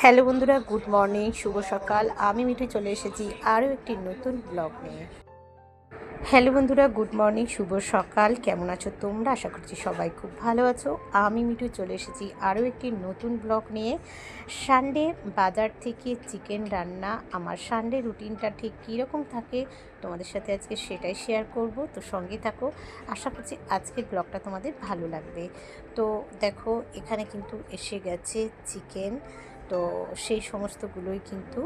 Hello বন্ধুরা, good morning, শুভ সকাল। আমি মিঠু চলে এসেছি আরও একটি নতুন ব্লগ নিয়ে। হ্যালো বন্ধুরা, গুড মর্নিং, শুভ সকাল। কেমন আছো তোমরা? আশা করছি সবাই খুব ভালো আছো। আমি মিঠু চলে এসেছি আরও একটি নতুন ব্লগ নিয়ে। সানডে বাজার থেকে চিকেন রান্না। আমার সানডে রুটিনটা ঠিক কীরকম থাকে তোমাদের সাথে আজকে সেটাই শেয়ার করব। তো সঙ্গে থাকো, আশা করছি আজকের ব্লগটা তোমাদের ভালো লাগবে। তো দেখো, এখানে কিন্তু এসে গেছে চিকেন। তো সেই সমস্তগুলোই কিন্তু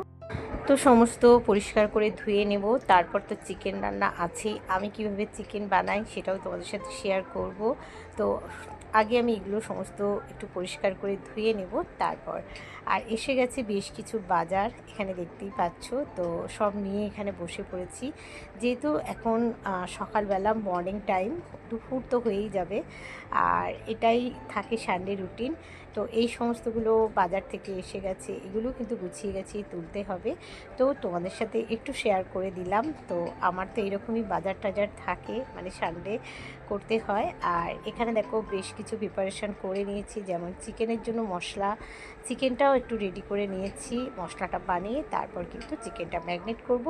সমস্ত পরিষ্কার করে ধুয়ে নেব। তারপর তো চিকেন রান্না আছেই। আমি কিভাবে চিকেন বানাই সেটাও তোমাদের সাথে শেয়ার করব। তো আগে আমি এগুলো সমস্ত একটু পরিষ্কার করে ধুয়ে নেব তারপর। আর এসে গেছে বেশ কিছু বাজার, এখানে দেখতেই পাচ্ছ। তো সব নিয়ে এখানে বসে পড়েছি। যেহেতু এখন সকালবেলা মর্নিং টাইম, দুপুর তো হয়েই যাবে, আর এটাই থাকে সানডে রুটিন। তো এই সমস্তগুলো বাজার থেকে এসে গেছে, এগুলো কিন্তু গুছিয়ে গেছি, তুলতে হবে। তো তোমাদের সাথে একটু শেয়ার করে দিলাম। তো আমার তো এরকমই বাজার টাজার থাকে, মানে সানডে করতে হয়। আর এখানে দেখো বেশ কিছু প্রিপারেশান করে নিয়েছি, যেমন চিকেনের জন্য মশলা, চিকেনটাও একটু রেডি করে নিয়েছি। মশলাটা বানিয়ে তারপর কিন্তু চিকেনটা ম্যারিনেট করব।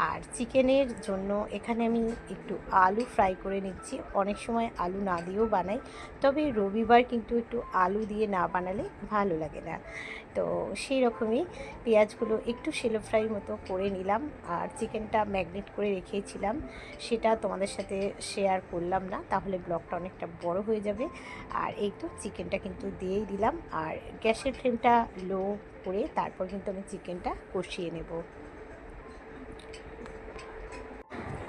আর চিকেনের জন্য এখানে আমি একটু আলু ফ্রাই করে নিচ্ছি। অনেক সময় আলু না দিয়েও বানাই, তবে রবিবার কিন্তু একটু আলু দিয়ে না বানালে ভালো লাগে না। তো সেই রকমই পেঁয়াজগুলো একটু শ্যালো ফ্রাই মতো করে নিলাম। আর চিকেনটা ম্যারিনেট করে রেখেছিলাম, সেটা তোমাদের সাথে শেয়ার করলাম না, তাহলে ব্লগটা অনেকটা বড় হয়ে যাবে। আর এই তো চিকেনটা কিন্তু দিয়েই দিলাম। আর গ্যাসের ফ্লেমটা লো করে তারপর কিন্তু আমি চিকেনটা কষিয়ে নেব।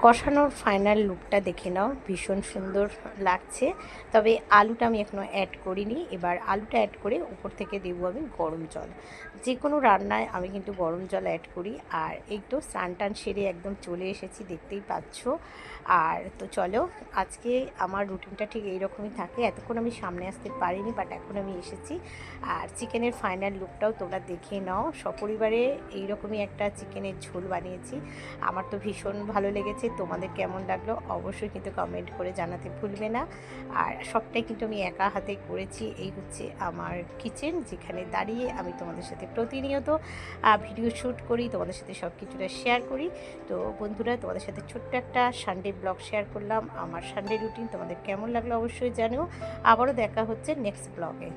কষানোর ফাইনাল লুকটা দেখে নাও, ভীষণ সুন্দর লাগছে। তবে আলুটা আমি এখনও অ্যাড করিনি। এবার আলুটা অ্যাড করে উপর থেকে দেবো আমি গরম জল। যে কোনো রান্নায় আমি কিন্তু গরম জল অ্যাড করি। আর এই তো স্নান টান সেরে একদম চলে এসেছি, দেখতেই পাচ্ছ। আর তো চলো, আজকে আমার রুটিনটা ঠিক এইরকমই থাকে। এতক্ষণ আমি সামনে আসতে পারিনি, বাট এখন আমি এসেছি। আর চিকেনের ফাইনাল লুকটাও তোমরা দেখে নাও। সপরিবারে এইরকমই একটা চিকেনের ঝোল বানিয়েছি। আমার তো ভীষণ ভালো লেগেছে। তোমাদের কেমন লাগলো অবশ্যই কিন্তু কমেন্ট করে জানাতে ভুলবে না। আর সবটাই কিন্তু আমি একা হাতে করেছি। এই হচ্ছে আমার কিচেন, যেখানে দাঁড়িয়ে আমি তোমাদের সাথে প্রতিনিয়ত ভিডিও শ্যুট করি, তোমাদের সাথে সব কিছুটা শেয়ার করি। তো বন্ধুরা, তোমাদের সাথে ছোট্ট একটা সানডে ব্লগ শেয়ার করলাম। আমার সানডে রুটিন তোমাদের কেমন লাগলো অবশ্যই জানিও। আবারও দেখা হচ্ছে নেক্সট ব্লগে।